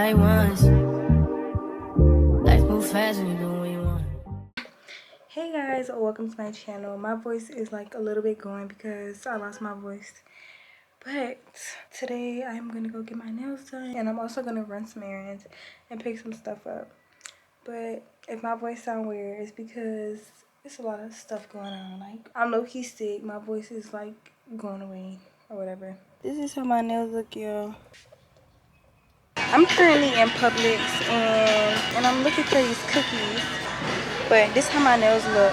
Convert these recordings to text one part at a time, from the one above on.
like once. Life move fast when you do what you want. Hey guys, welcome to my channel. My voice is like a little bit going because I lost my voice. But today I'm gonna go get my nails done, and I'm also gonna run some errands and pick some stuff up. But if my voice sound weird, it's because it's a lot of stuff going on. Like, I'm low-key sick. My voice is like going away or whatever. This is how my nails look, y'all. I'm currently in Publix and I'm looking for these cookies. But this is how my nails look.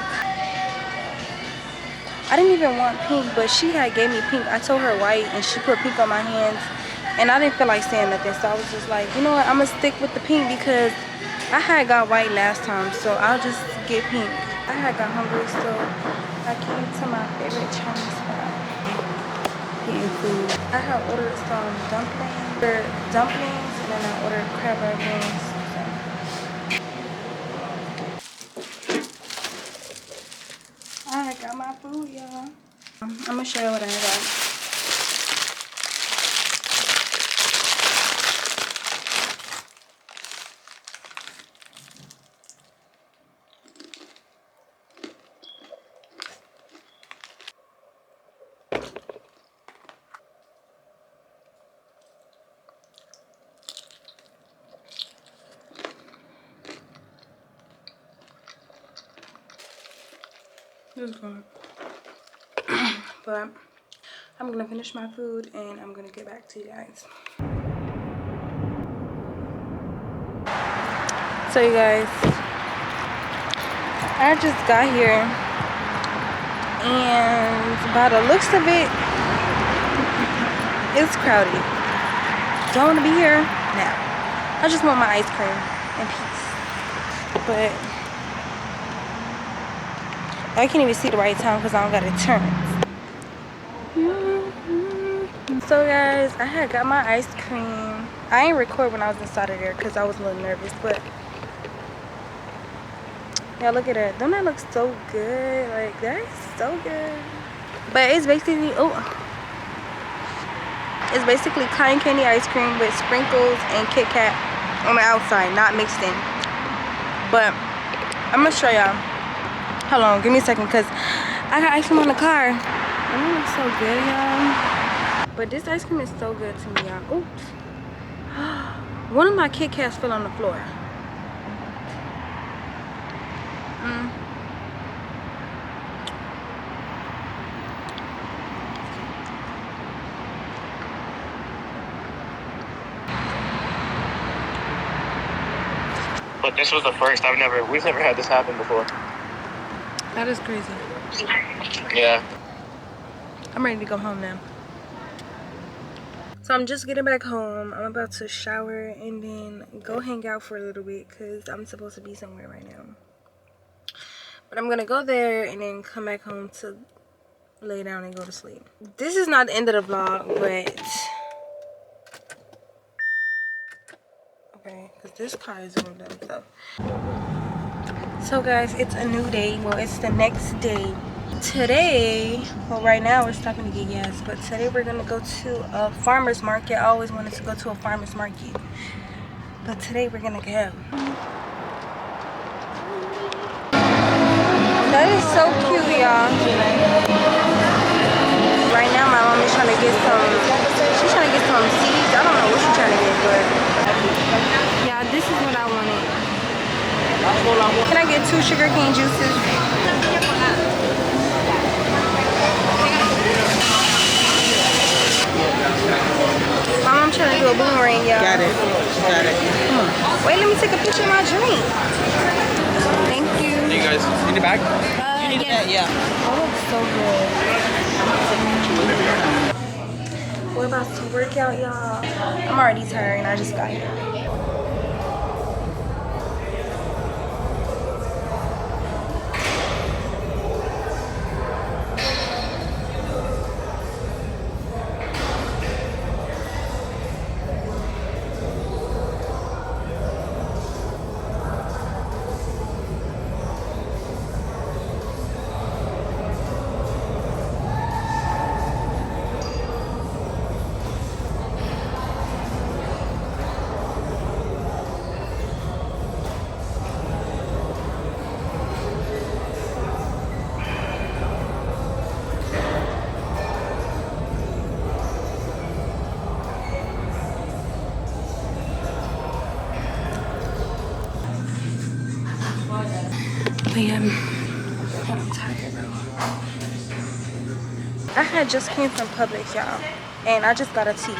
I didn't even want pink, but she had gave me pink. I told her white and she put pink on my hands. And I didn't feel like saying nothing. So I was just like, you know what, I'm gonna stick with the pink because I had got white last time. So I'll just get pink. I had got hungry, so I came to my favorite Chinese spot. Getting food. I had ordered some dumplings, and then I ordered crab rangoons. I got my food, y'all. I'm gonna show you what I got. This is good. But I'm gonna finish my food and I'm gonna get back to you guys. So you guys, I just got here and by the looks of it, it's crowded. Don't want to be here now. I just want my ice cream in peace. But I can't even see the right time because I don't got it turned. So guys, I had got my ice cream. I ain't record when I was inside of there because I was a little nervous, but yeah, look at that. Don't that look so good? Like, that is so good. But it's basically, it's basically cotton candy ice cream with sprinkles and Kit Kat on the outside, not mixed in. But I'm gonna show y'all. Hold on, give me a second, because I got ice cream on the car. And it looks so good, y'all. But this ice cream is so good to me, y'all. Oops. One of my Kit Kats fell on the floor. But this was the first. We've never had this happen before. That is crazy. Yeah. I'm ready to go home now. So I'm just getting back home. I'm about to shower and then go hang out for a little bit because I'm supposed to be somewhere right now. But I'm gonna go there and then come back home to lay down and go to sleep. This is not the end of the vlog, but okay, because this car is doing dumb stuff. So guys, it's a new day. Well, it's the next day. Today, well, right now we're stopping to get gas, but today we're gonna go to a farmer's market. I always wanted to go to a farmer's market, but today we're gonna go. That is so cute, y'all. Right now my mom is trying to get she's trying to get some seeds. I don't know what she's trying to get, but yeah, this is what I wanted. Can I get 2 sugar cane juices? My mom trying to do a boomerang, y'all. Got it. Got it. Wait, let me take a picture of my drink. Thank you. You guys in your bag? You need that? Yeah. Oh, looks so good. We're about to work out, y'all. I'm already tired and I just got here. yeah, I'm tired, bro. I had just came from Publix, y'all, and I just got a tea.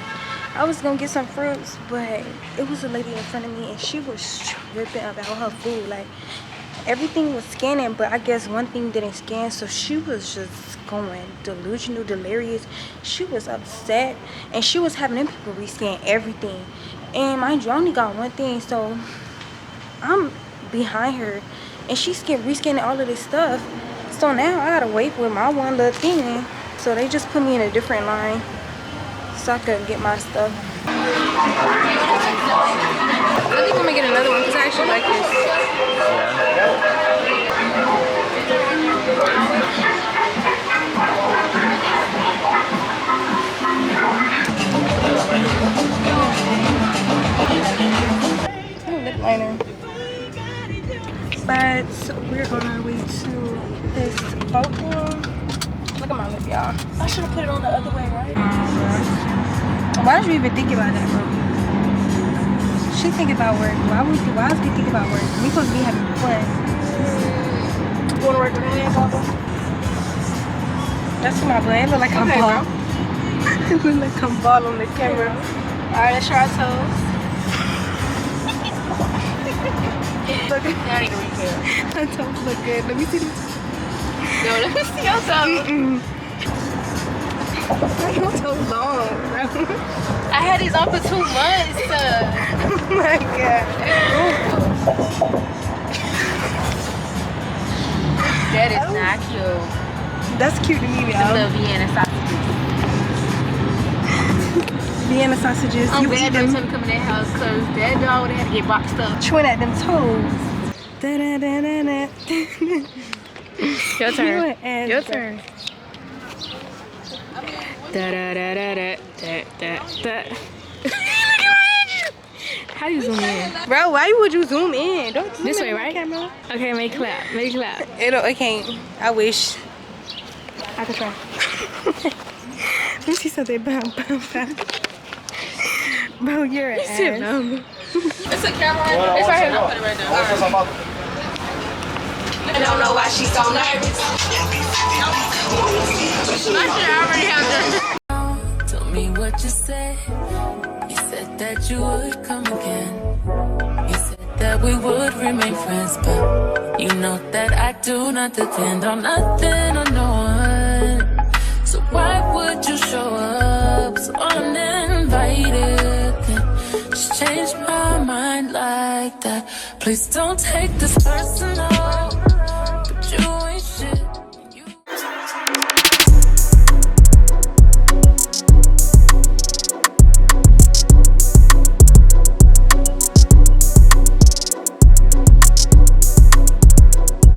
I was gonna get some fruits, but it was a lady in front of me and she was tripping about her food. Like, everything was scanning, but I guess one thing didn't scan, so she was just going delusional, delirious. She was upset, and she was having them people rescan everything. And mind you, I only got one thing, so I'm behind her, and she's rescanning all of this stuff. So now I gotta wait with my one little thing. So they just put me in a different line so I could get my stuff. I think I'm gonna get another one because I actually like this. Lip liner. But we're on our way to this boat thing. Look at my lip, y'all. I should have put it on the other way, right? Why did you even think about that, bro? She think about work. Why is we think about work? We supposed to be having fun. You wanna work with me, Papa? That's my butt. It look like I'm bald. It look like I'm bald on the camera. Alright, let's try our toes. Look at that. My toes look good. Let me see this. Yo, let me see your toes. Your toes long, bro. I had these on for 2 months. Oh my god. That is not cute. That's cute to me, The y'all. little Vienna sausages. Vienna sausages. I'm You glad eat them them. to come in that house because that dog would have to get boxed up. Chewing at them toes. Da da da da da. Your turn. Your turn. Da da da da da da da. How do you zoom in? Bro, why would you zoom in? Don't zoom This in way, on right? camera. Okay, make clap. Make clap. It can't. I wish. I could try. Let me see something. Bam, bam, bam. Bro, you're an ass. It's a camera. It's right here. I'll put it right now. I don't know why she's so nervous. I should already have done. Tell me what you said. You said that you would come again. You said that we would remain friends, but you know that I do not depend on nothing or no one. So why would you show up so uninvited? Just change my mind like that. Please don't take this personal.